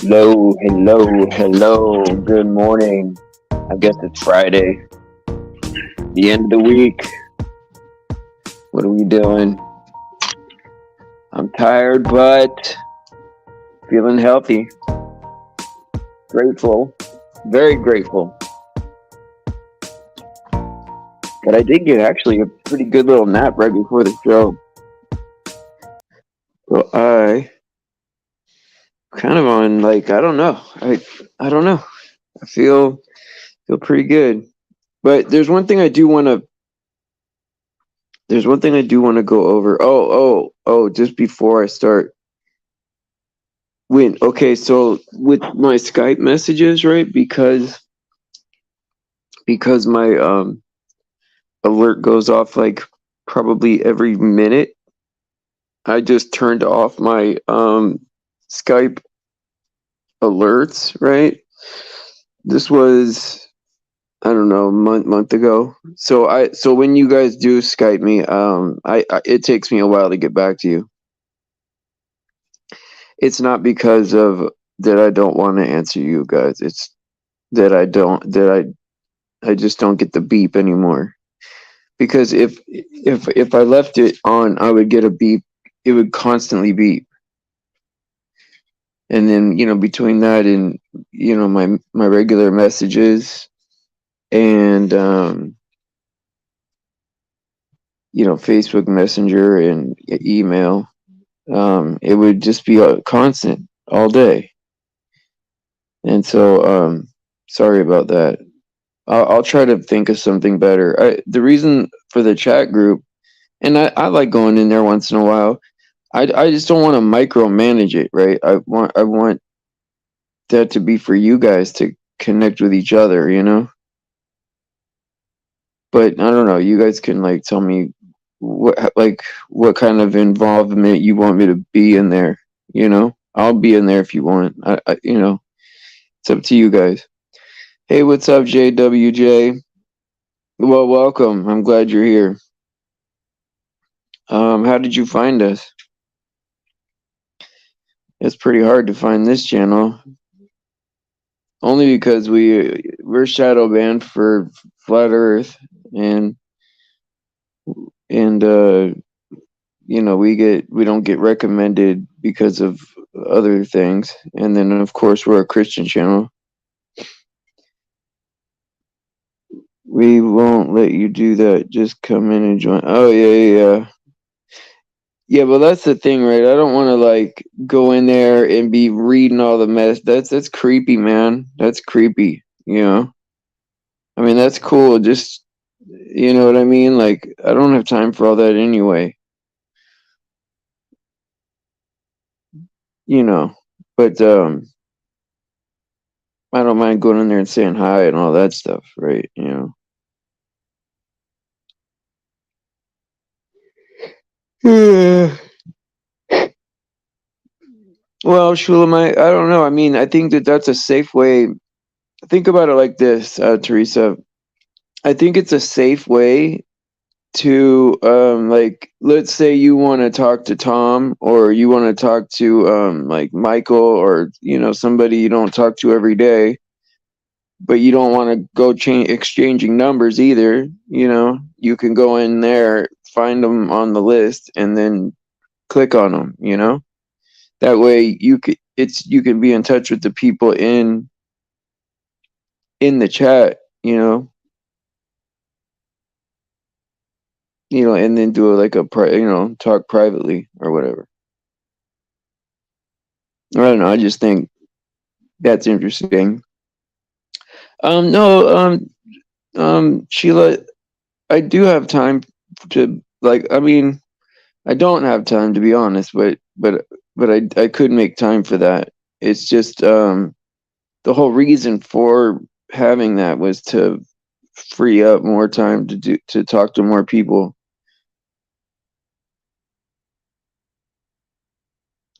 Hello, hello, hello. Good morning. I guess it's Friday, the end of the week. What are we doing? I'm tired, but feeling healthy. Grateful. Very grateful. But I did get actually a pretty good little nap right before the show. So I kind of on like I don't know. I don't know. I feel pretty good. But there's one thing I do want to go over. Oh, just before I start. So with my Skype messages, right? Because my alert goes off like probably every minute. I just turned off my Skype alerts, right? This was I don't know, month ago. So when you guys do Skype me, I it takes me a while to get back to you. It's not because of that I don't want to answer you guys. It's that I just don't get the beep anymore. Because if I left it on, I would get a beep. It would constantly beep, and then between that and my regular messages and Facebook Messenger and email, it would just be constant all day. And so sorry about that. I'll try to think of something better. The reason for the chat group, and I like going in there once in a while. I just don't want to micromanage it, right? I want that to be for you guys to connect with each other, But I don't know. You guys can like tell me what kind of involvement you want me to be in there, I'll be in there if you want. It's up to you guys. Hey, what's up, JWJ? Well, welcome. I'm glad you're here. How did you find us? It's pretty hard to find this channel. Only because we're shadow banned for Flat Earth and we don't get recommended because of other things. And then of course we're a Christian channel. We won't let you do that. Just come in and join. Oh yeah. Yeah, but that's the thing, right? I don't want to like go in there and be reading all the mess. That's creepy, man. That's creepy, I mean, that's cool. Just you know what I mean? Like I don't have time for all that anyway. But I don't mind going in there and saying hi and all that stuff, right? Yeah. Well, Shulamite, I don't know. I mean, I think that that's a safe way. Think about it like this, Teresa. I think it's a safe way to, like, let's say you want to talk to Tom or you want to talk to, like, Michael or, somebody you don't talk to every day, but you don't want to go exchanging numbers either. You can go in there, find them on the list, and then click on them. That way you can be in touch with the people in the chat, and then do like talk privately or whatever. I don't know. I just think that's interesting. No, Sheila, I do have time to like. I mean, I don't have time to be honest, but I could make time for that. It's just the whole reason for having that was to free up more time to talk to more people.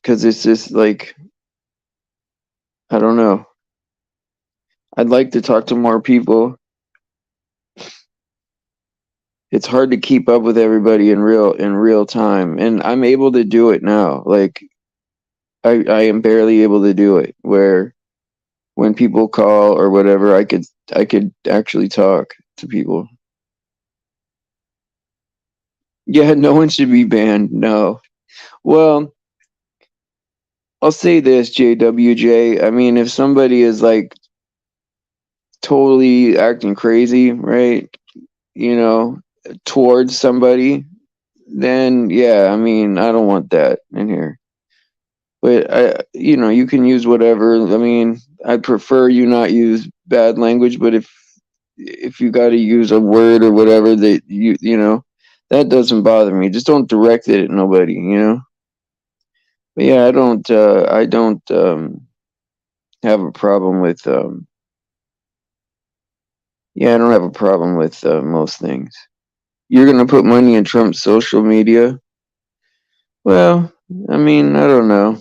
Because it's just like I don't know. I'd like to talk to more people. It's hard to keep up with everybody in real time, and I'm able to do it now. Like I am barely able to do it. Where when people call or whatever, I could actually talk to people. Yeah, no one should be banned. No. Well, I'll say this, JWJ. I mean, if somebody is like totally acting crazy, right? You know, towards somebody, then yeah, I mean, I don't want that in here. But you can use whatever. I mean, I prefer you not use bad language, but if you got to use a word or whatever that that doesn't bother me. Just don't direct it at nobody. But yeah, I don't have a problem with yeah, I don't have a problem with most things. You're gonna put money in Trump's social media? Well, I mean, I don't know.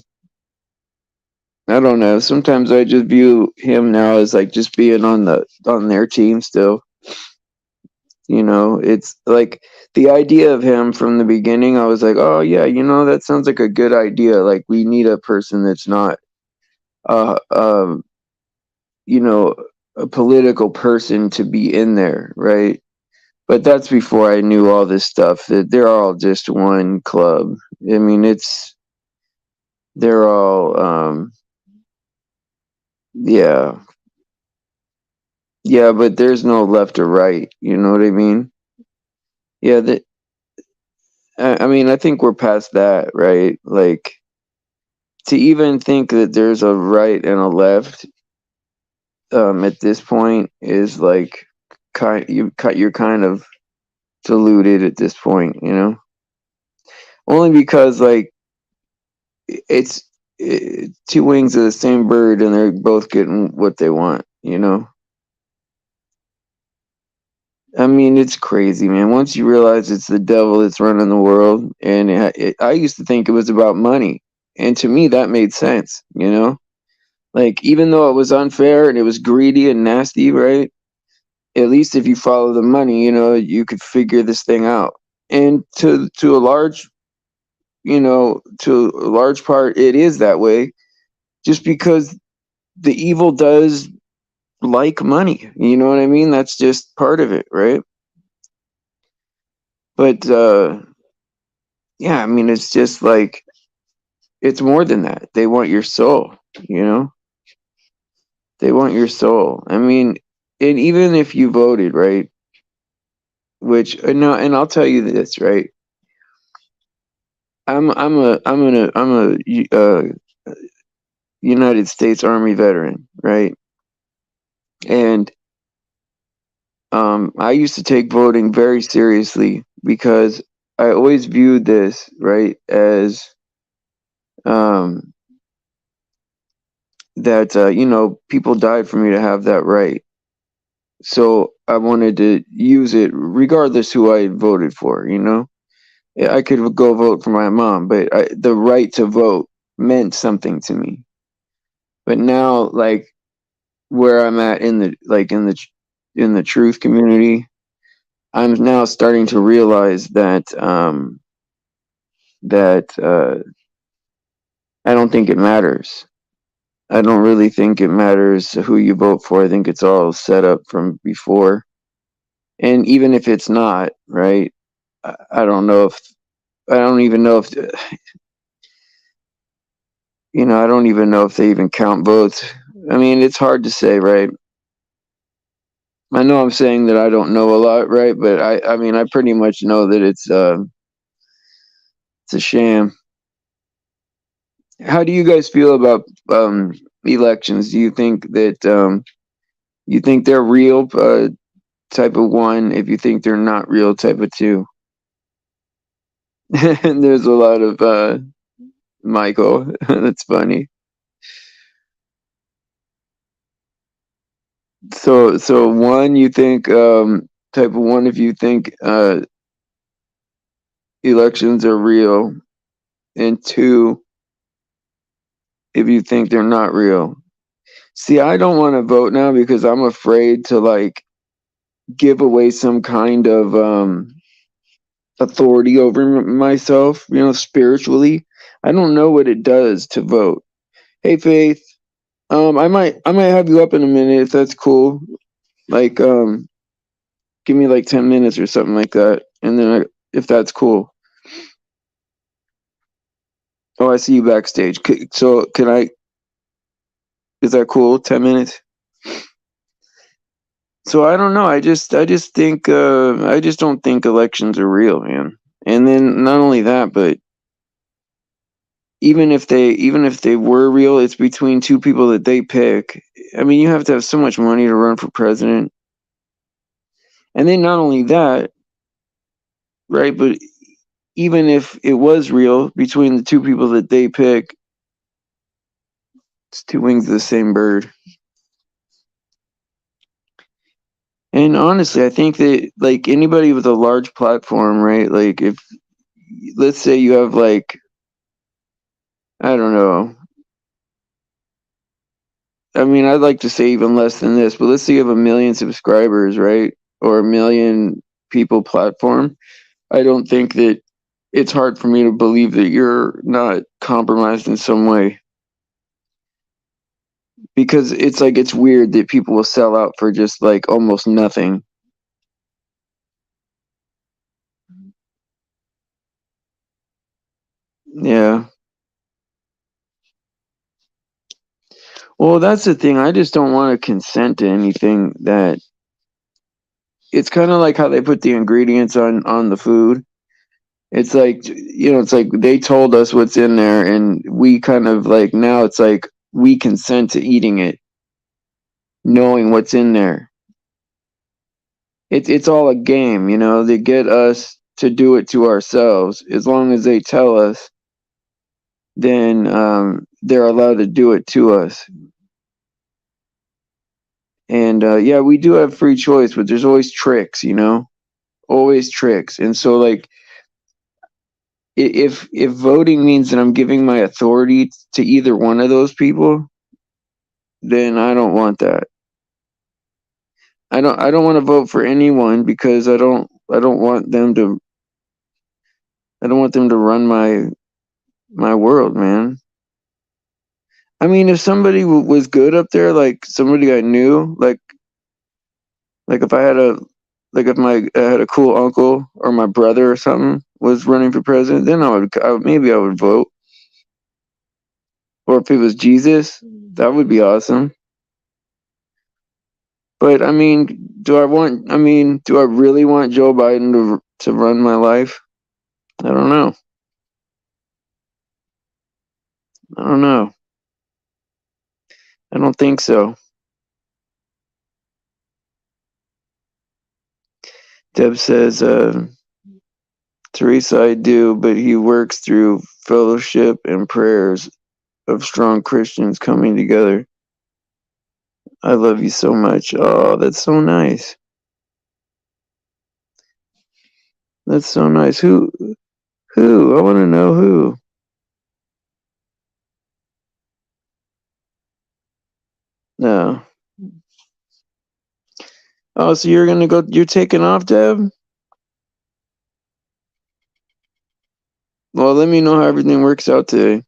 I don't know. Sometimes I just view him now as like just being on their team still. It's like the idea of him from the beginning. I was like, oh yeah, that sounds like a good idea. Like we need a person that's not, uh, um, you know, a political person to be in there, right? But that's before I knew all this stuff. That they're all just one club. I mean, they're all, yeah, yeah, but there's no left or right. You know what I mean? Yeah, I mean, I think we're past that, right? Like to even think that there's a right and a left, at this point is like you're kind of deluded at this point. Only because like it's two wings of the same bird, and they're both getting what they want. I mean, it's crazy, man. Once you realize it's the devil that's running the world, and I used to think it was about money, and to me that made sense. Like even though it was unfair and it was greedy and nasty, right? At least if you follow the money, you could figure this thing out. And to a large part, it is that way, just because the evil does like money. You know what I mean? That's just part of it, right? But yeah, I mean, it's just like it's more than that. They want your soul. You know, they want your soul. I mean, and even if you voted right, which no, and I'll tell you this, right? I'm a United States Army veteran, right? And I used to take voting very seriously because I always viewed this right as um, that people died for me to have that right. So I wanted to use it regardless who I voted for. Yeah, I could go vote for my mom, but the right to vote meant something to me. But now, like where I'm at in the truth community, I'm now starting to realize that I don't think it matters. I don't really think it matters who you vote for. I think it's all set up from before. And even if it's not, right? I don't know if I don't even know if I don't even know if they even count votes. I mean, it's hard to say, right? I know I'm saying that I don't know a lot, right? But I mean, I pretty much know that it's a sham. How do you guys feel about elections? Do you think that you think they're real, type of one? If you think they're not real, type of two? And there's a lot of Michael. That's funny. So one, you think type of one, if you think elections are real, and two, if you think they're not real. See, I don't want to vote now because I'm afraid to like give away some kind of authority over myself, spiritually. I don't know what it does to vote. Hey, Faith. I might have you up in a minute if that's cool. Like, give me like 10 minutes or something like that, and then if that's cool. Oh, I see you backstage. So can I? Is that cool? 10 minutes. So I don't know. I just think I just don't think elections are real, man. And then not only that, but even if they were real, it's between two people that they pick. I mean, you have to have so much money to run for president. And then not only that, right, but even if it was real between the two people that they pick, it's two wings of the same bird. And honestly, I think that like anybody with a large platform, right? Like if let's say you have like I don't know. I mean, I'd like to say even less than this, but let's say you have 1 million subscribers, right? Or 1 million people platform. I don't think that it's hard for me to believe that you're not compromised in some way. Because it's like it's weird that people will sell out for just like almost nothing. Yeah. Well, that's the thing. I just don't want to consent to anything that it's kind of like how they put the ingredients on the food. It's like it's like they told us what's in there, and we kind of like now it's like we consent to eating it, knowing what's in there. It's all a game, They get us to do it to ourselves. As long as they tell us, then they're allowed to do it to us. And yeah, we do have free choice, but there's always tricks. Always tricks. And so like if voting means that I'm giving my authority to either one of those people, then I don't want that. I don't want to vote for anyone because I don't want them to run my world, man. I mean, if somebody was good up there, like somebody I knew, like if I had a like if I had a cool uncle or my brother or something was running for president, then maybe I would vote. Or if it was Jesus, that would be awesome. But I mean, do I really want Joe Biden to run my life? I don't know. I don't know. I don't think so. Deb says, Teresa, I do, but he works through fellowship and prayers of strong Christians coming together. I love you so much. Oh, that's so nice. That's so nice. Who? Who? I want to know who. No. Oh, so you're gonna go? You're taking off, Deb? Well, let me know how everything works out today.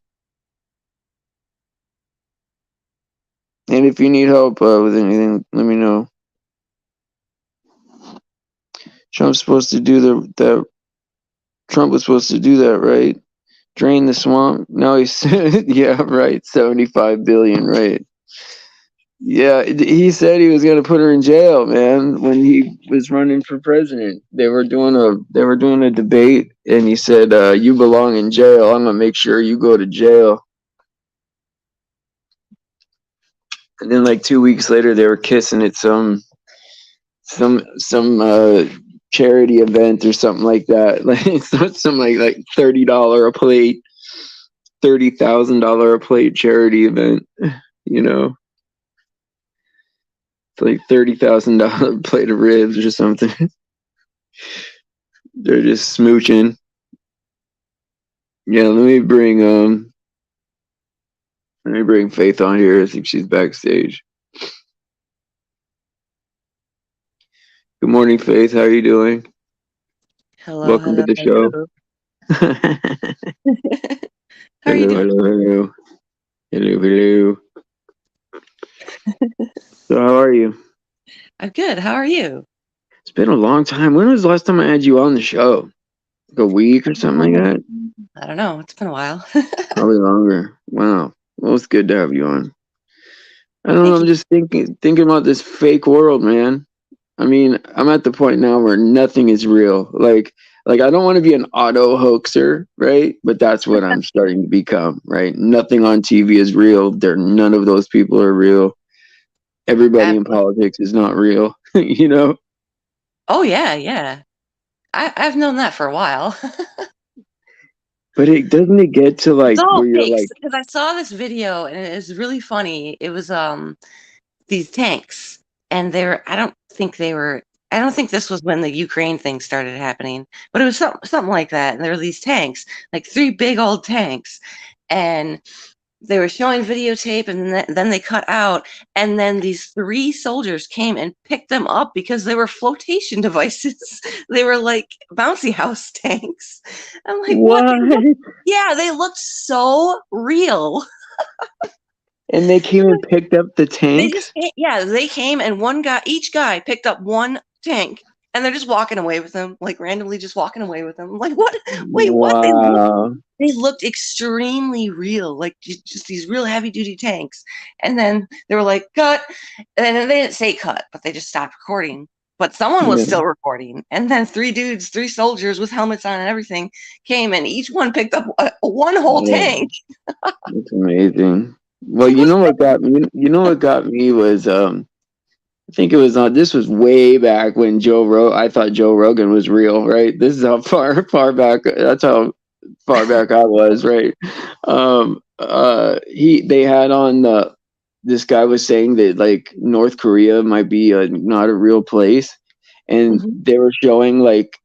And if you need help with anything, let me know. Trump's supposed to do that. Trump was supposed to do that, right? Drain the swamp. Now he's yeah, right. 75 billion, right? Yeah, he said he was gonna put her in jail, man. When he was running for president, they were doing a debate, and he said, "You belong in jail. I'm gonna make sure you go to jail." And then, like 2 weeks later, they were kissing at some charity event or something like that. Like something like $30 a plate, $30,000 a plate charity event. You know, it's like $30,000 plate of ribs or something. They're just smooching. Yeah, let me bring Faith on here. I think she's backstage. Good morning, Faith. How are you doing? Hello, Welcome to hello, the show. hello. How are you Hello, doing? hello, hello. Hello, hello. So how are you? I'm good. How are you? It's been a long time. When was the last time I had you on the show? Like a week or something like that? I don't know. It's been a while. Probably longer. Wow. Well, it's good to have you on. I don't know. Thank I'm you. just thinking about this fake world, man. I mean, I'm at the point now where nothing is real. Like I don't want to be an auto hoaxer, right? But that's what I'm starting to become, right? Nothing on TV is real. None of those people are real. Everybody in Absolutely. politics is not real, you know? Oh yeah, yeah. I've known that for a while. But it doesn't it get to It's like all where you're fake like, because I saw this video and it's really funny. It was these tanks and I don't think this was when the Ukraine thing started happening, but it was something like that. And there were these tanks, like three big old tanks, and they were showing videotape and then they cut out and then these three soldiers came and picked them up because they were flotation devices. They were like bouncy house tanks. I'm like, what? what? Yeah, they looked so real. And they came and picked up the They just tanks? yeah, they came and each guy picked up one tank and they're just walking away with them, like randomly just walking away with them. I'm like, what? Wait, what? Wow. They looked extremely real, like just these real heavy duty tanks. And then they were like, cut. And then they didn't say cut, but they just stopped recording. But someone was Yeah, still recording. And then three soldiers with helmets on and everything came and each one picked up one whole yeah, tank. it's amazing. It's Well, like, you what's know what got me? You know what got me was I think it was on. This was way back when I thought Joe Rogan was real, right? This is how far back. That's how far back I was, right? They had on this guy was saying that like North Korea might be not a real place, and Mhm. they were showing like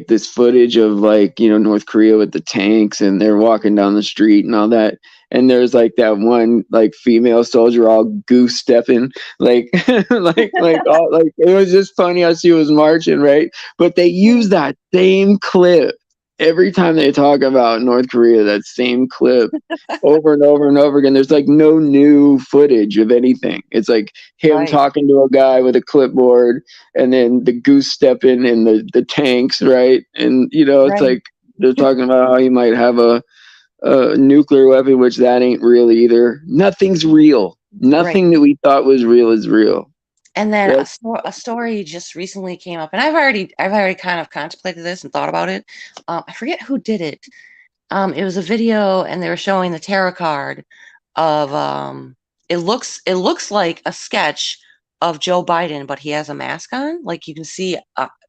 this footage of like North Korea with the tanks, and they're walking down the street and all that. And there's like that one like female soldier all goose stepping like like it was just funny how she was marching, right? But they use that same clip every time they talk about North Korea, that same clip over and over and over again. There's like no new footage of anything. It's like him Right, talking to a guy with a clipboard and then the goose stepping in the tanks, right? And it's right, like they're talking about how he might have a nuclear weapon, which that ain't real either. Nothing's real. right. Nothing that we thought was real is real. And then That a story just recently came up, and I've already kind of contemplated this and thought about it. I forget who did it. It was a video, and they were showing the tarot card of it looks like a sketch of Joe Biden, but he has a mask on. Like you can see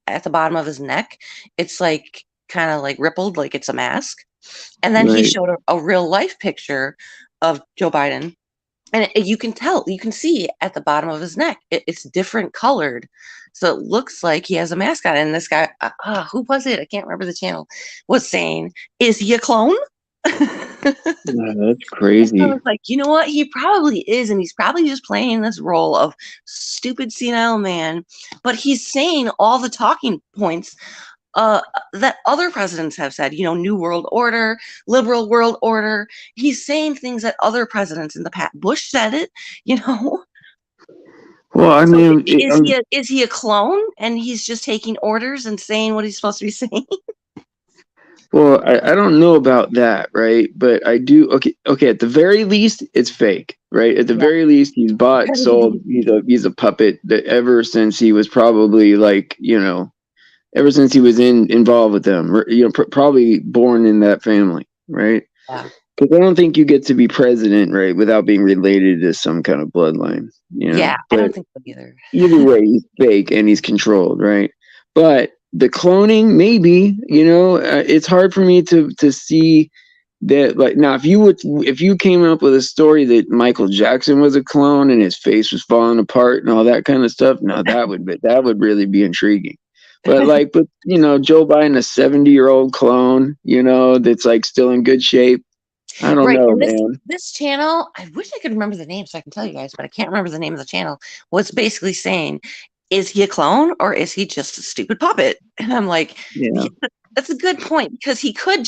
at the bottom of his neck, it's like kind of like rippled, like it's a mask. And then he right. showed a real life picture of Joe Biden, and you can tell, you can see at the bottom of his neck, it's different colored. So it looks like he has a mask on. And this guy, who was it? I can't remember the channel, was saying, is he a clone? Yeah, that's I crazy. was like, you know what? He probably is. And he's probably just playing this role of stupid senile man. But he's saying all the talking points that other presidents have said, New World Order, liberal world order. He's saying things that other presidents in the past, Bush said it, you know. Well, I So mean, is he a clone and he's just taking orders and saying what he's supposed to be saying? well, I don't know about that, right? But I do. Okay, okay. At the very least, it's fake, right? At the Yeah. very least, he's bought, sold. He's a puppet that ever since he was probably like ever since he was involved with them, probably born in that family, right? Yeah. Because I don't think you get to be president, right, without being related to some kind of bloodline, Yeah, I But don't think so either. either way, he's fake and he's controlled, right? But the cloning, maybe, it's hard for me to see that. Like now, if you came up with a story that Michael Jackson was a clone and his face was falling apart and all that kind of stuff, now that would really be intriguing. But Joe Biden, a 70-year-old clone, that's like still in good shape. I don't Right. know, And man. this channel, I wish I could remember the name so I can tell you guys, but I can't remember the name of the channel. Was basically saying, is he a clone or is he just a stupid puppet? And I'm like, Yeah, that's a good point, because he could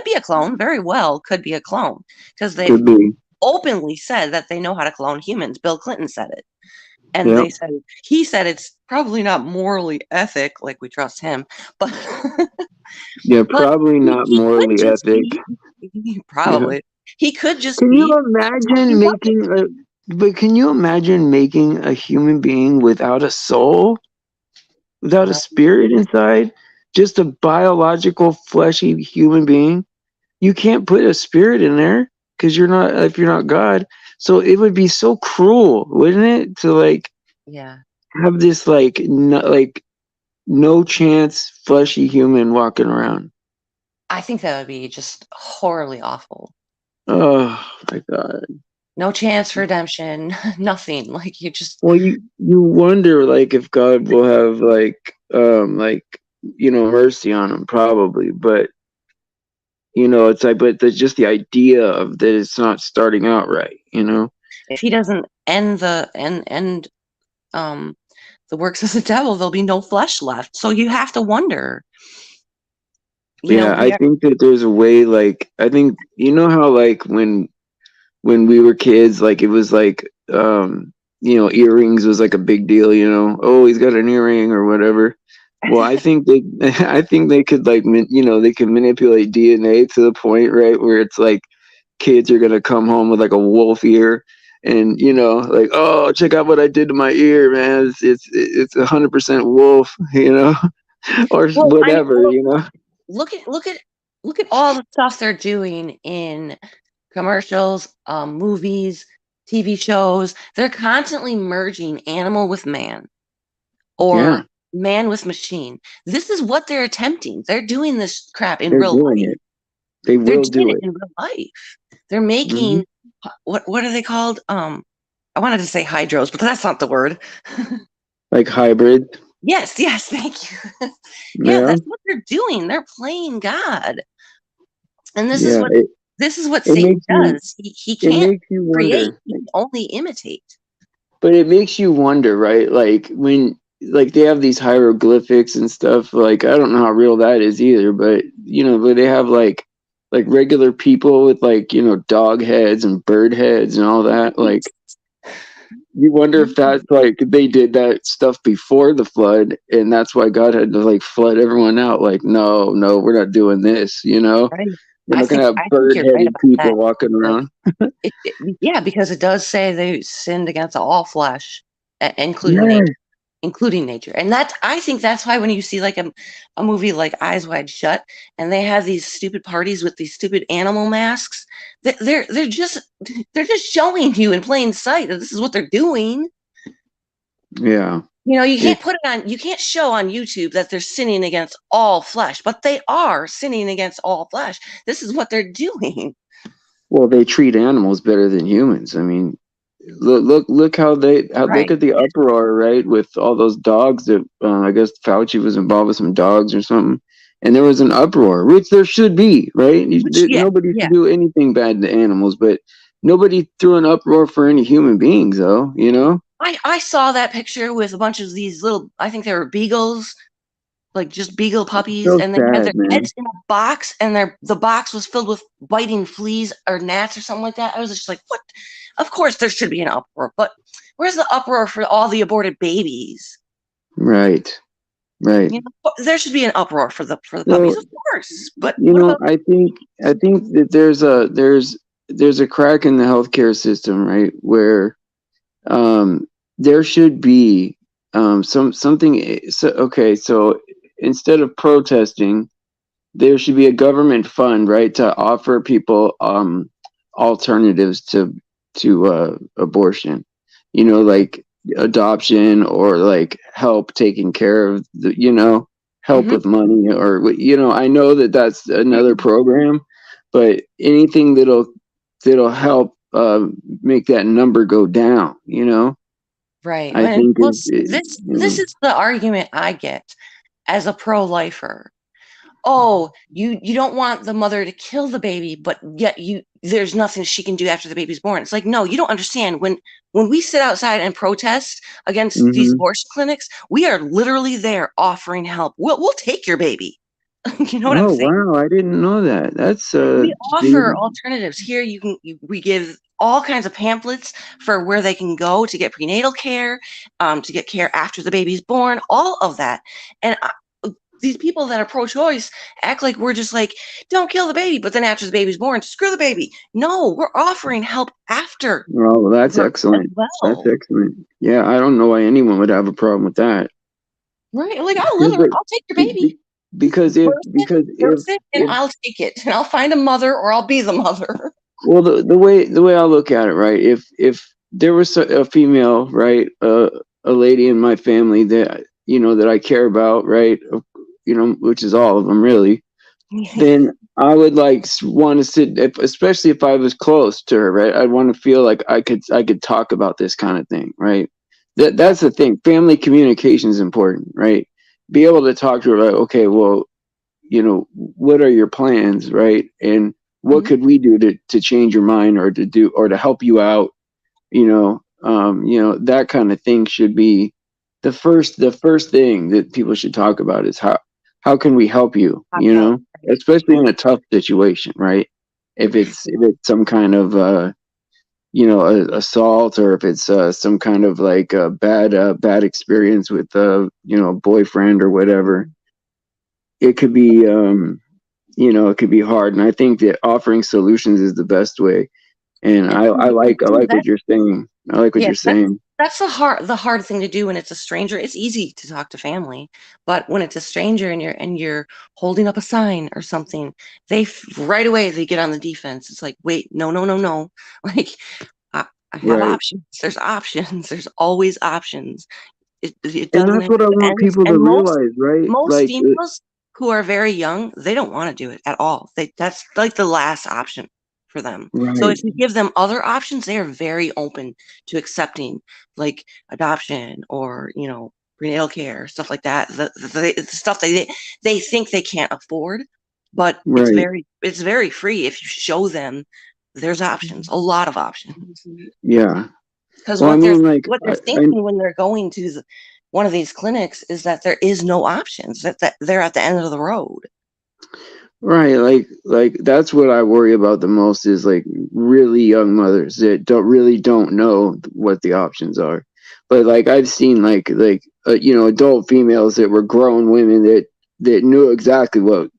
be a clone, very well could be a clone, because they've could be. openly said that they know how to clone humans. Bill Clinton said it. And Yep. he said it's probably not morally ethic, like we trust him, but Yeah, but probably not he could morally just ethic. be Yeah. probably he could just Can you be a imagine fucking puppet. making a but can you imagine making a human being without a soul, without a No, spirit inside? Just a biological fleshy human being? You can't put a spirit in there because you're not if you're not God. So it would be so cruel, wouldn't it, to like yeah, have this like no chance fleshy human walking around. I think that would be just horribly awful. Oh my God. No chance for redemption, nothing. Like you just Well, you wonder like if God will have like mercy on him probably, but it's like but there's just the idea of that it's not starting out right, you know? if he doesn't end um the works of the devil, there'll be no flesh left. So you have to wonder, Yeah, I we are think that there's a way like I think how like when we were kids like it was like earrings was like a big deal, oh, he's got an earring or whatever. Well, I think they I think they could they could manipulate DNA to the point, right, where it's like kids are gonna come home with like a wolf ear and like, oh, check out what I did to my ear, man. It's 100% wolf, or well, I mean, whatever, look at all the stuff they're doing in commercials, movies, TV shows. They're constantly merging animal with man Yeah, or man with machine. This is what they're attempting. They're doing this crap in they're real doing life. it. They They're will doing do it it. in real life. They're making what are they called? I wanted to say hydros, but that's not the word. Like hybrid. Yes, thank you. Yeah, Yeah, that's what they're doing. They're playing God. And yeah. this is what It Satan makes you does. He it can't makes you create, wonder. he can only imitate. But it makes you wonder, right? Like when like they have these hieroglyphics and stuff. Like I don't know how real that is either, but but they have like regular people with like dog heads and bird heads and all that. Like you wonder if that's like they did that stuff before the flood, and that's why God had to like flood everyone out. Like, no, no, we're not doing this. Right. We're not gonna have I think you're right bird-headed about that. people walking Because around. yeah, because it does say they sinned against all flesh, including Yeah, nature, and that's I think that's why when you see like a movie like Eyes Wide Shut, and they have these stupid parties with these stupid animal masks, they're just showing you in plain sight that this is what they're doing. yeah. You It can't put it on, you can't show on YouTube that they're sinning against all flesh, but they are sinning against all flesh. This is what they're doing. Well, they treat animals better than humans. I mean, look how they look Right. at the uproar, right, with all those dogs that I guess Fauci was involved with some dogs or something, and there was an uproar, which there should be, right? Which, yeah, Nobody yeah. should do anything bad to animals, but nobody threw an uproar for any human beings, though. I saw that picture with a bunch of these little, I think they were beagles, like just beagle puppies, So and they had their sad, man. heads in a box, and the box was filled with biting fleas or gnats or something like that. I was just like, what? Of course there should be an uproar, but where's the uproar for all the aborted babies? Right, right. There should be an uproar for the puppies, So of course. But what about I think that there's a crack in the healthcare system, right, where there should be something. So, okay, so instead of protesting, there should be a government fund, right, to offer people alternatives to abortion. Like adoption or like help taking care of help Mhm. with money or I know that that's another program, but anything that'll help make that number go down, Right. I think Well, is this is the argument I get as a pro-lifer. oh, you don't want the mother to kill the baby, but yet there's nothing she can do after the baby's born. It's like, no, you don't understand. When we sit outside and protest against these Mm-hmm. abortion clinics, we are literally there offering help. We'll take your baby. You know what I'm Oh saying? wow, I didn't know that. That's We offer see, alternatives here. We give all kinds of pamphlets for where they can go to get prenatal care, to get care after the baby's born, all of that. And these people that are pro-choice act like we're just like, don't kill the baby, but then after the baby's born, screw the baby. No, we're offering help after well, that's birth as excellent. That's well. excellent. Yeah, I don't know why anyone would have a problem with that. Right? Like Because like, I'll take your be- baby, be- because if birth it, because birth it, and if I'll take it, and I'll find a mother or I'll be the mother. well, the way I look at it, right? If there was a female, right, a lady in my family that that I care about, right, which is all of them really, then I would like want to sit, especially if I was close to her, right? I'd want to feel like I could talk about this kind of thing, right? Yeah. That's the thing. Family communication is important, right? Be able to talk to her, like, okay, well, what are your plans, right? And what Mhm. could we do to change your mind or to do or to help you out? That kind of thing should be the first thing that people should talk about is how can we help you, Pop out. Right. especially Right. in a tough situation, right? If it's some kind of assault, or if it's some kind of like a bad experience with a boyfriend or whatever, it could be it could be hard. And I think that offering solutions is the best way. And And, I and like I see, like what you're saying. I like what yeah, you're saying. that's the hard thing to do when it's a stranger. It's easy to talk to family, but when it's a stranger and you're holding up a sign or something, right away they get on the defense. It's like, wait, no, no, no, no. Like I have Right. options. There's options. There's always options. It And doesn't that's have what I to want end. people to And realize, right? most Like, females who are very young, they don't want to do it at all. That's like the last option for them. So right, if you give them other options, they are very open to accepting like adoption or, prenatal care, stuff like that. The stuff they think they can't afford, but right. it's very free if you show them there's options, a lot of options. Yeah. Because Well, I mean, like, what they're thinking when they're going to one of these clinics is that there is no options, that they're at the end of the road. right, like that's what I worry about the most is like really young mothers that don't know what the options are. But like I've seen adult females that were grown women that knew exactly what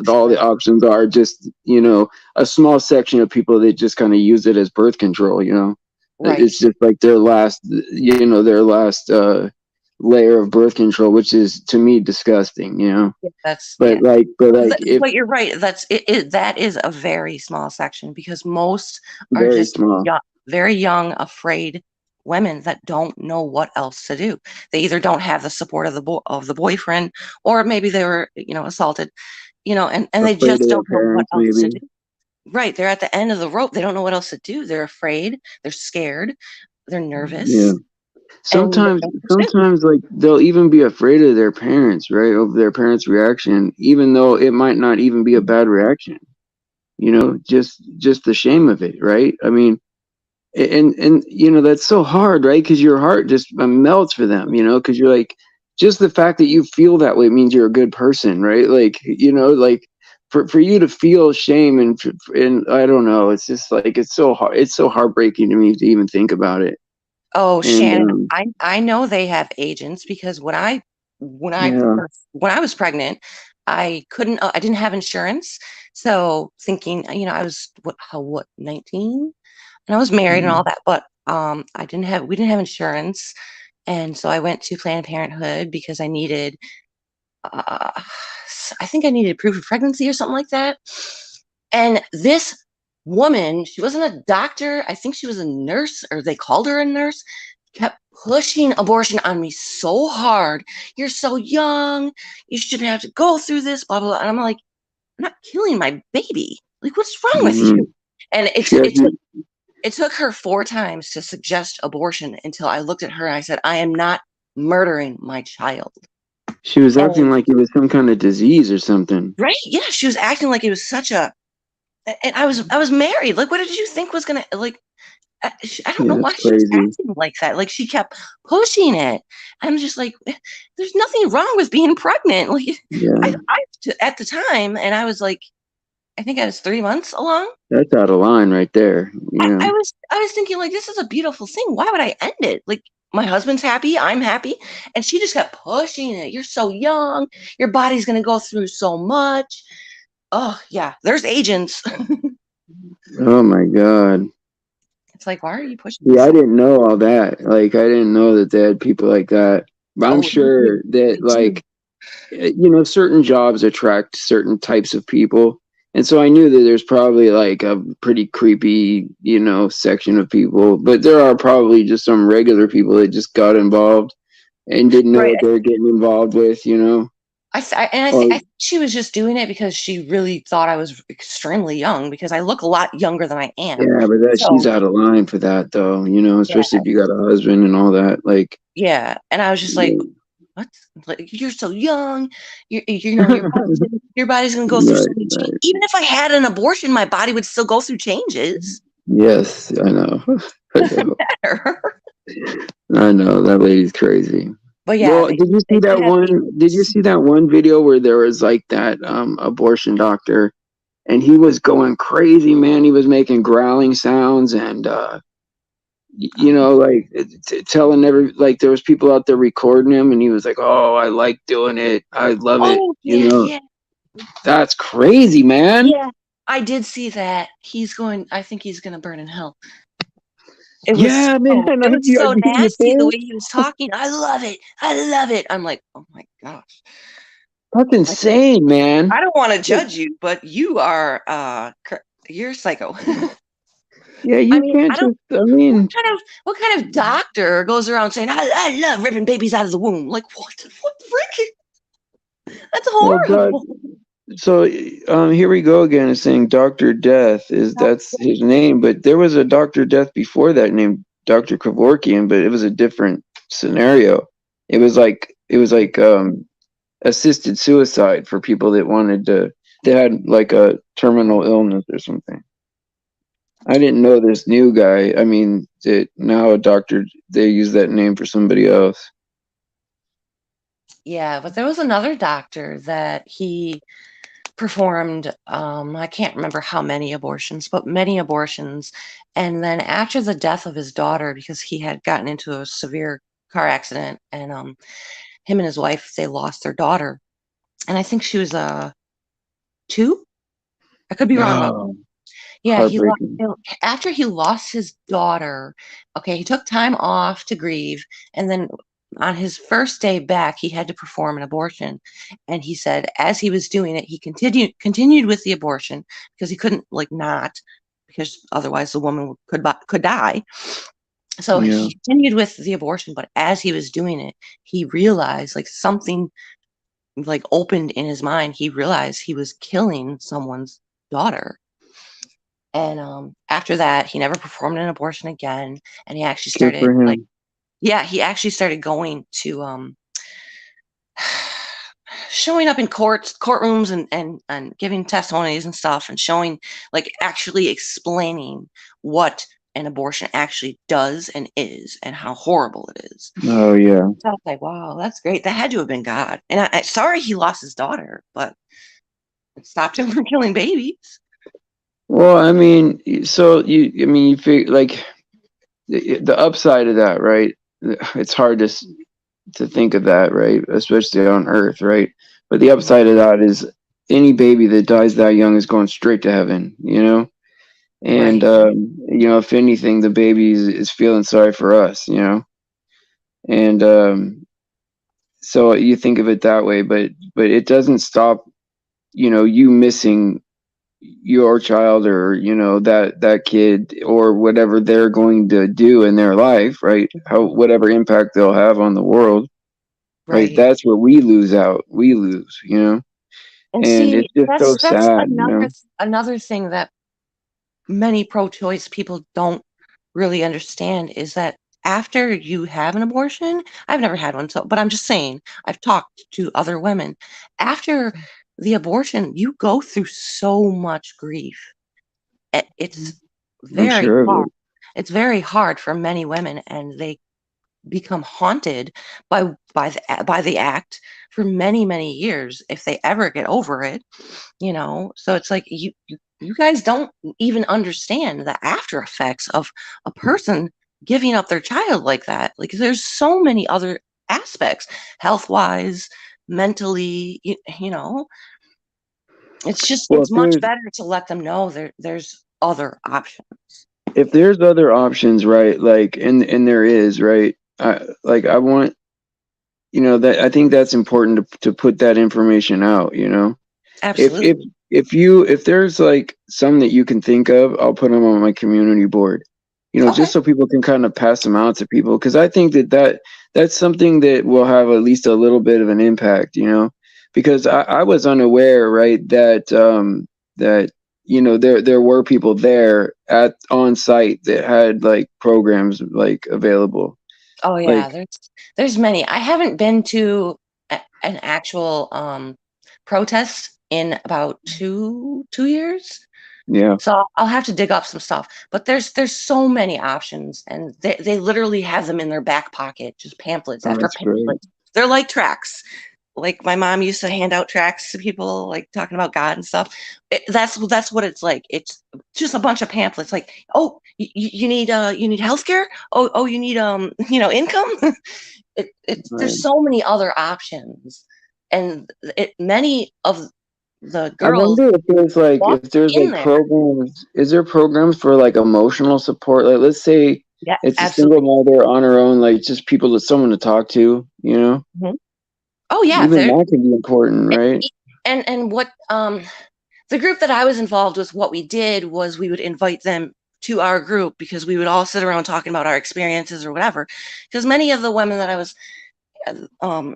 all the options are. Just a small section of people that just kind of use it as birth control. Right. It's just like their last layer of birth control, which is to me disgusting. Yeah, that's But yeah. if But you're right. That is a very small section because most are very just small. young, very young, afraid women that don't know what else to do. They either don't have the support of the boyfriend, or maybe they were, assaulted, and they Afraid just of their don't know what parents, else to maybe. do. Right. They're at the end of the rope. They don't know what else to do. They're afraid. They're scared. They're Yeah. nervous, and they Sometimes, don't pursue. sometimes like they'll even be afraid of their parents, right? Of their parents' reaction, even though it might not even be a bad reaction. Just the shame of it, right? I mean, and that's so hard, right? Because your heart just melts for them, because you're like, just the fact that you feel that way means you're a good person, right? Like, like for you to feel shame and I don't know, it's just like it's so hard, it's so heartbreaking to me to even think about it. Oh, And Shannon, I know they have agents because yeah. when I was pregnant, I didn't have insurance. So thinking, I was what 19, and I was married and all Mhm. that, but we didn't have insurance, and so I went to Planned Parenthood because uh, I think I needed proof of pregnancy or something like that. And this woman, she wasn't a doctor. I think she was a nurse, or they called her a nurse, kept pushing abortion on me so hard. You're so young. You shouldn't have to go through this, blah, blah, blah. And I'm like, I'm not killing my baby. Like, what's wrong with you? Mhm. And She has to, it took her 4 times to suggest abortion until I looked at her and I said, I am not murdering my child. She was acting And like it was some kind of disease or something. right, yeah, she was acting like it was such a. And I was married. Like, what did you think was gonna like? I don't Yeah, know why it's she was crazy. acting like that. Like she kept pushing it. I'm just like, there's nothing wrong with being pregnant. Like Yeah, I at the time, and I was like, I think I was 3 months along. that's out of line right there. You know. I was thinking like, this is a beautiful thing. Why would I end it? Like my husband's happy, I'm happy, and she just kept pushing it. You're so young. Your body's gonna go through so much. Oh yeah, there's agents. Oh my God. It's like, why are you pushing Yeah, this I so? didn't know all that. Like, I didn't know that they had people like that. But I'm Oh, sure that, me too. like, certain jobs attract certain types of people. And so I knew that there's probably like a pretty creepy, section of people. But there are probably just some regular people that just got involved and didn't know Right. what they were getting involved with. I Or, think she was just doing it because she really thought I was extremely young because I look a lot younger than I am. yeah, but she's So out of line for that, though, yeah, especially if you got a husband and all that. Like, yeah. And I was just like, yeah. what? Like you're so young. Your body's gonna go through Right, so many changes. right. Even if I had an abortion, my body would still go through changes. Yes, I know. I Doesn't know. matter. I know that lady's crazy. But yeah, Well, did you see they did that have one? Did you agents. see that one video where there was like that abortion doctor, and he was going crazy, man. He was making growling sounds and like telling like there was people out there recording him, and he was like, "Oh, I like doing it. I love it." Oh yeah, yeah, That's crazy, man. yeah. I did see that. I think he's gonna burn in hell. It was Yeah, man. so it was so Do you nasty the think way he was talking. I love it. I love it. I'm like, oh my gosh. that's Like, insane, man? I don't want to judge you, but you are you're psycho. Yeah, I you mean, can't I don't just. I mean, what kind of doctor goes around saying I love ripping babies out of the womb? Like what freaking that's well, God. horrible. So here we go again. It's saying Doctor Death that's his name, but there was a Doctor Death before that named Doctor Kevorkian, but it was a different scenario. It was like assisted suicide for people that wanted to. They had like a terminal illness or something. I didn't know this new guy. I mean, that now a doctor they use that name for somebody else. Yeah, but there was another doctor that he performed I can't remember how many abortions, but many abortions. And then after the death of his daughter, because he had gotten into a severe car accident and him and his wife they lost their daughter. And I think she was 2. I could be wrong about that. Oh, Yeah, heartbreaking. after he lost his daughter, okay, he took time off to grieve, and then on his first day back, he had to perform an abortion. And he said, as he was doing it, he continued with the abortion because he couldn't like not, because otherwise the woman could die. So Yeah. he continued with the abortion, but as he was doing it, he realized like something like opened in his mind. He realized he was killing someone's daughter. And after that, he never performed an abortion again. And he actually Good started for like, him. yeah, he actually started going to showing up in courtrooms and giving testimonies and stuff and showing like actually explaining what an abortion actually does and is and how horrible it is. Oh yeah. So I was like, wow, that's great. That had to have been God. And sorry he lost his daughter, but it stopped him from killing babies. Well, I mean, you figure like the upside of that, right? It's hard to think of that, right? Especially on Earth, right? But the upside of that is any baby that dies that young is going straight to heaven. And Right. if anything, the baby is feeling sorry for us. And so you think of it that way, but it doesn't stop, you missing your child or that kid or whatever they're going to do in their life, right? How whatever impact they'll have on the world, right? Right. That's what we lose. And And see, it's just so that's sad. another thing that many pro-choice people don't really understand is that after you have an abortion, I've never had one, so but I'm just saying, I've talked to other women. After the abortion, you go through so much grief. It's I'm very sure of hard. it. It's very hard for many women, and they become haunted by the act for many, many years if they ever get over it, you know? So it's like you guys don't even understand the after effects of a person giving up their child like that. Like there's so many other aspects, health-wise, mentally, you know. Well, It's much better to let them know there's other options. if there's other options, right? Like, and there is, right? I want, that I think that's important to put that information out. If Absolutely. if there's like some that you can think of, I'll put them on my community board. Okay. Just so people can kind of pass them out to people, because I think that's something that will have at least a little bit of an impact. Because I was unaware, right, that there were people there at on site that had like programs like available. Oh yeah, Like, there's many. I haven't been to an actual protest in about two years, yeah, so I'll have to dig up some stuff. But there's so many options, and they literally have them in their back pocket, just pamphlets oh, after that's great. pamphlets. They're like tracks. Like my mom used to hand out tracts to people, like talking about God and stuff. That's what it's like. It's just a bunch of pamphlets. Like, oh, you need healthcare. Oh, you need income. Right. There's so many other options, and many of the I girls wonder if walk there's in like there. programs. Is there programs for like emotional support? Like, let's say Yeah, it's a single absolutely. mother on her own, like just people that someone to talk to. Mhm. Oh yeah, Even that can be important, right? and what the group that I was involved with, what we did was we would invite them to our group because we would all sit around talking about our experiences or whatever. Because many of the women that I was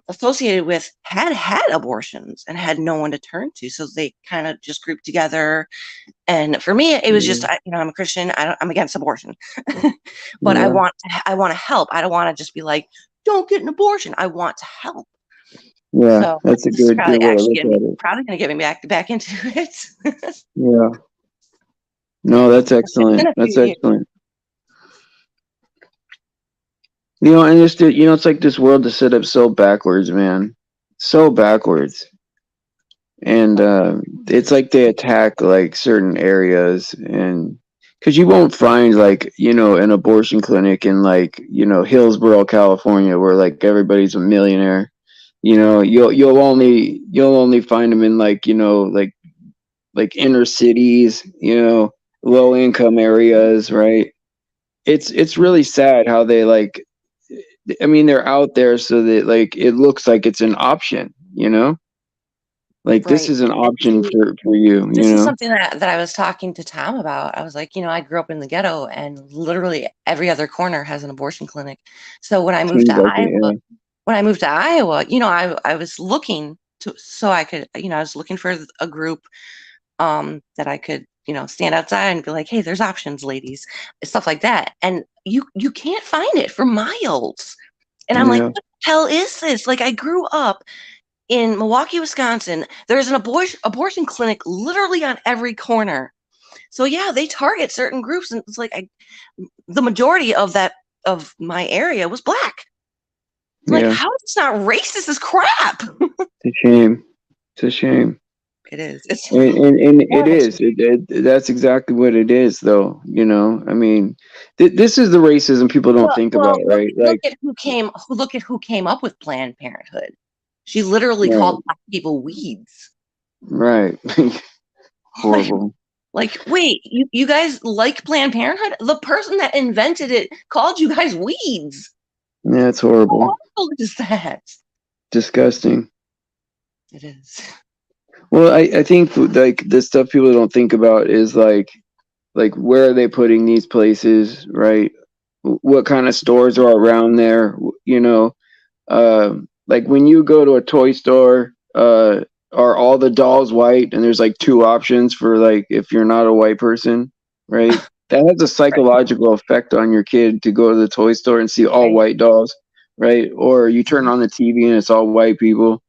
associated with had abortions and had no one to turn to, so they kind of just grouped together. And for me, it was just Yeah, I'm a Christian. I'm against abortion, but yeah, I want to help. I don't want to just be like, don't get an abortion. I want to help. yeah. So That's a this is good probably way to actually look getting me at it. probably going to get me back into it. Yeah. No, that's It's been excellent. a few That's years. excellent. And it's like this world is set up so backwards, man. So backwards. And it's like they attack like certain areas, and because you won't find like an abortion clinic in like Hillsborough, California, where like everybody's a millionaire. You'll only find them in like like inner cities, low income areas, right? It's really sad how they like, I mean, they're out there so that like it looks like it's an option. Like, this Right. is an And option see, for you, this is something that I was talking to Tom about. I was like, I grew up in the ghetto and literally every other corner has an abortion clinic. So Seems like it, yeah. when I moved to Iowa, I was looking to so I could, I was looking for a group that I could, stand outside and be like, hey, there's options, ladies, stuff like that. And you can't find it for miles. And I'm like, Yeah. what the hell is this? Like I grew up in Milwaukee, Wisconsin. There's an abortion clinic literally on every corner. So yeah, they target certain groups, and it's like the majority of my area was black. Like, Yeah. how is this not racist as crap? It's a shame. It's a shame. It is. It's And it horrible. is. That's exactly what it is, though. I mean, this is the racism people don't think about, Well, right? look Like, at who came up with Planned Parenthood. She literally right, called black people weeds. right. Like, Horrible. wait, you guys like Planned Parenthood? The person that invented it called you guys weeds. Yeah, it's How horrible. awful is that? Disgusting. It is. Well, I think like the stuff people don't think about is like where are they putting these places, right? What kind of stores are around there? Like when you go to a toy store, are all the dolls white? And there's like two options for like if you're not a white person, right? that has a psychological effect on your kid to go to the toy store and see all Right. white dolls, right? Or you turn on the TV and it's all white people.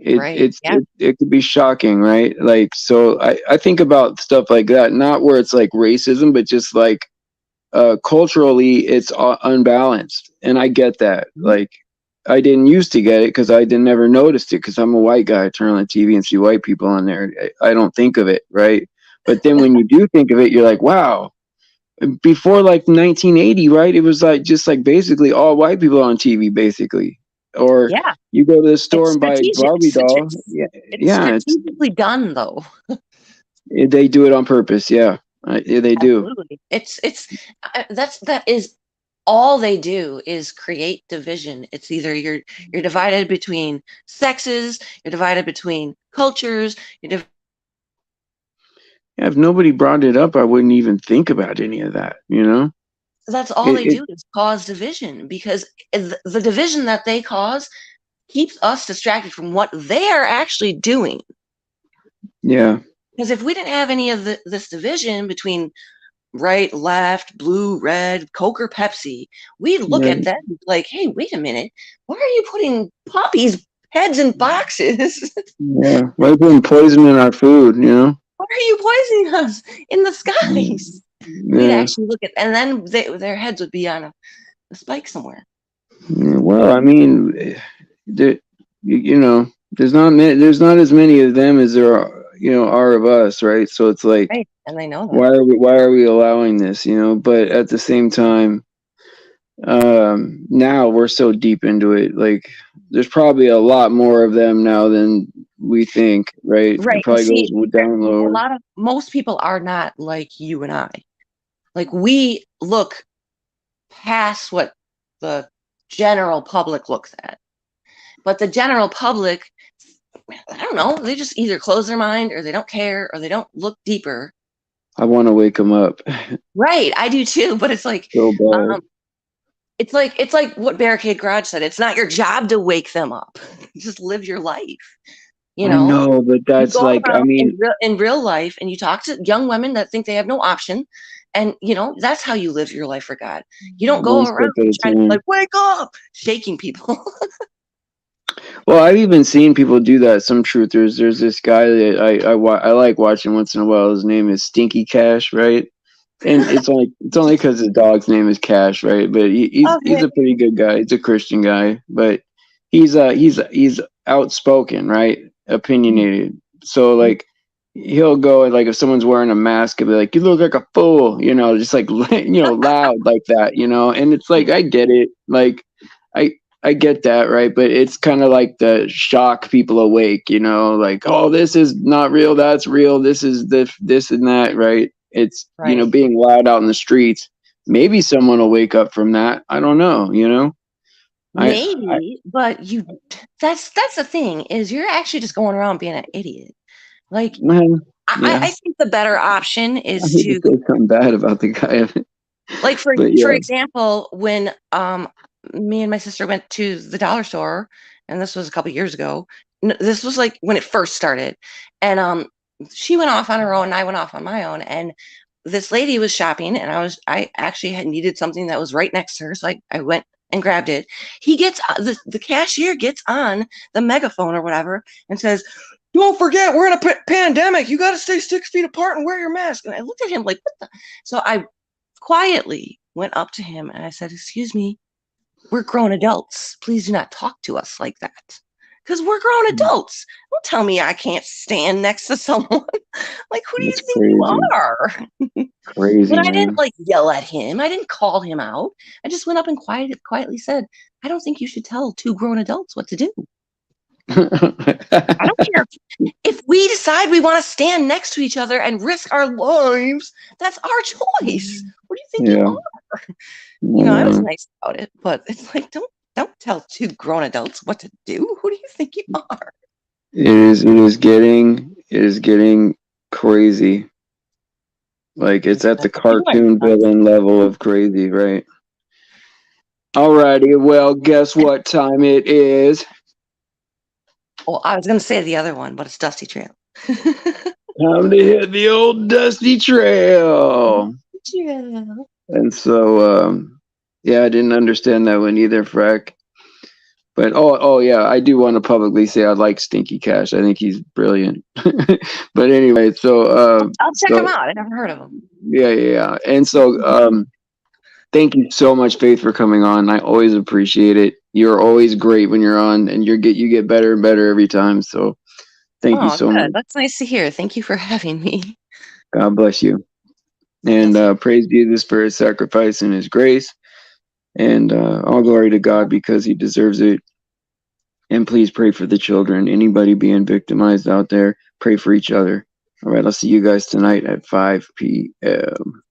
Right. Yeah. It could be shocking, right? Like, so I think about stuff like that, not where it's like racism, but just like culturally it's unbalanced, and I get that. Mhm. Like, I didn't used to get it because I didn't never noticed it because I'm a white guy. I turn on the TV and see white people on there. I don't think of it, right? But then when you do think of it, you're like, wow. Before like 1980, right? It was like just like basically all white people on TV, basically. Or Yeah. you go to the store It's and buy a strategic. Barbie doll. Yeah, It's yeah, strategically done, though. they do it on purpose. Yeah, yeah, they do. Absolutely. That is all they do is create division. It's either you're divided between sexes, you're divided between cultures, Yeah, if nobody brought it up, I wouldn't even think about any of that. You know, that's all it, they it do is cause division, because the division that they cause keeps us distracted from what they're actually doing. yeah. Because if we didn't have any of this division between right, left, blue, red, Coke or Pepsi, we look at Right. that like, hey, wait a minute, why are you putting puppies' heads in boxes? Yeah. Why are they putting poison in our food? You know. Why are you poisoning us in the skies? We'd Yeah. actually look at, and then their heads would be on a spike somewhere. Yeah, well, I mean, there, you know, there's not as many of them as there are, are of us, right? So it's like, Right. And they know that. why are we allowing this, But at the same time, now we're so deep into it. Like, there's probably a lot more of them now than we think, right? It Right. And probably goes see, down lower. most people are not like you and I. Like, we look past what the general public looks at. But the general public, I don't know, they just either close their mind or they don't care or they don't look deeper. I want to wake them up Right, I do too, but it's like, so bad. um, it's like what Barricade Garage said. It's not your job to wake them up. Just live your life. You I know, know, but you that's go like, I around mean, in real life and you talk to young women that think they have no option, and that's how you live your life for God. You don't go one step around at a trying to be time. like, wake up, shaking people. Well, I've even seen people do that. Some truthers. There's this guy that I like watching once in a while. His name is Stinky Cash, right? And it's only because his dog's name is Cash, right? But he's Okay. a pretty good guy. He's a Christian guy, but he's outspoken, right? Opinionated. So like he'll go and like if someone's wearing a mask, he'll be like, "You look like a fool," just like loud like that, And it's like I get it, like I I get that, right? But it's kind of like the shock people awake, like, oh, this is not real, that's real, this is this and that, right? It's Right. being loud out in the streets. Maybe someone will wake up from that. I don't know. I Maybe, but that's the thing, is you're actually just going around being an idiot. Like, well, yeah. I think the better option I is hate to to, say something bad about the guy, like, but for yeah. example, when me and my sister went to the dollar store, and this was a couple years ago. This was like when it first started, and she went off on her own, and I went off on my own, and this lady was shopping, and I actually had needed something that was right next to her, so I went and grabbed it. He gets the cashier gets on the megaphone or whatever and says, "Don't forget, we're in a pandemic. You got to stay 6 feet apart and wear your mask." And I looked at him like, "What the?" So I quietly went up to him and I said, "Excuse me, we're grown adults. Please do not talk to us like that." Because we're grown adults. Don't tell me I can't stand next to someone. Like, who do you That's think you crazy. are? Crazy, But I didn't man. like yell at him. I didn't call him out. I just went up and quietly said, "I don't think you should tell two grown adults what to do. I don't care if we decide we want to stand next to each other and risk our lives. That's our choice. What do you think you Yeah. are?" I was nice about it, but it's like, don't tell two grown adults what to do. Who do you think you are? It is getting crazy. Like it's at the People are cartoon nuts. villain level of crazy, right? Alrighty, well, guess what time it is? Well, I was going to say the other one, but it's Dusty Trail. Time to hit the old dusty trail. Yeah. And so, yeah, I didn't understand that one either, Freck. But oh yeah, I do want to publicly say I like Stinky Cash. I think he's brilliant. But anyway, I'll check so them out. I never heard of them. yeah. And so, thank you so much, Faith, for coming on. I always appreciate it. You're always great when you're on, and you get better and better every time. So thank you Oh, so much. good. That's nice to hear. Thank you for having me. God bless you. And praise be to the Spirit, sacrifice, and His grace. And all glory to God because He deserves it. And please pray for the children. Anybody being victimized out there, pray for each other. All right, I'll see you guys tonight at 5 p.m.